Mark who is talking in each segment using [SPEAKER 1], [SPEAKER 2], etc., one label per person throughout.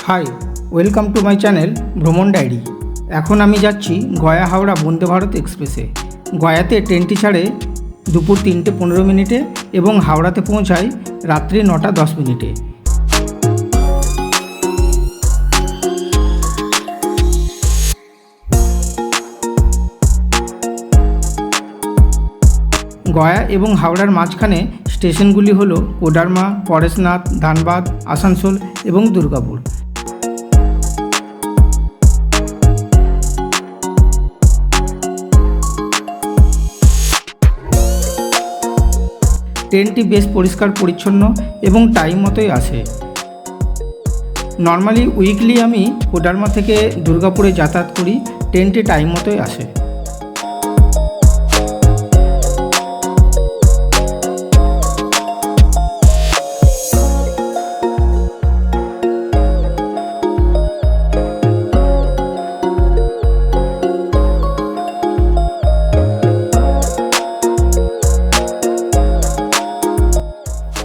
[SPEAKER 1] High, welcome to my channel ভ্রমণ ডায়েরি। এখন আমি যাচ্ছি গয়া হাওড়া বন্দে ভারত এক্সপ্রেসে। গয়াতে ট্রেনটি ছাড়ে দুপুর 3টে 15 মিনিটে এবং হাওড়াতে পৌঁছায় রাত্রি 9টা 10 মিনিটে। গয়া এবং হাওড়ার মাঝখানে স্টেশনগুলি হল কোডারমা, পরেশনাথ, ধানবাদ, আসানসোল এবং দুর্গাপুর। ট্রেনটি বেশ পরিষ্কার পরিচ্ছন্ন এবং টাইম মতোই আসে। নর্মালি উইকলি আমি কোডারমা থেকে দুর্গাপুরে যাতায়াত করি, ট্রেনটি টাইম মতোই আসে।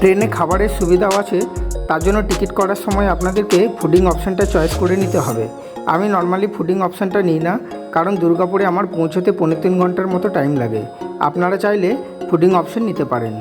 [SPEAKER 1] ট্রেনে খাবারের সুবিধাও আছে, তার জন্য টিকিট করার সময় আপনাদেরকে ফুডিং অপশানটা চয়েস করে নিতে হবে। আমি নর্মালি ফুডিং অপশানটা নিই না, কারণ দুর্গাপুরে আমার পৌঁছতে 3.5 ঘন্টার মতো টাইম লাগে। আপনারা চাইলে ফুডিং অপশান নিতে পারেন।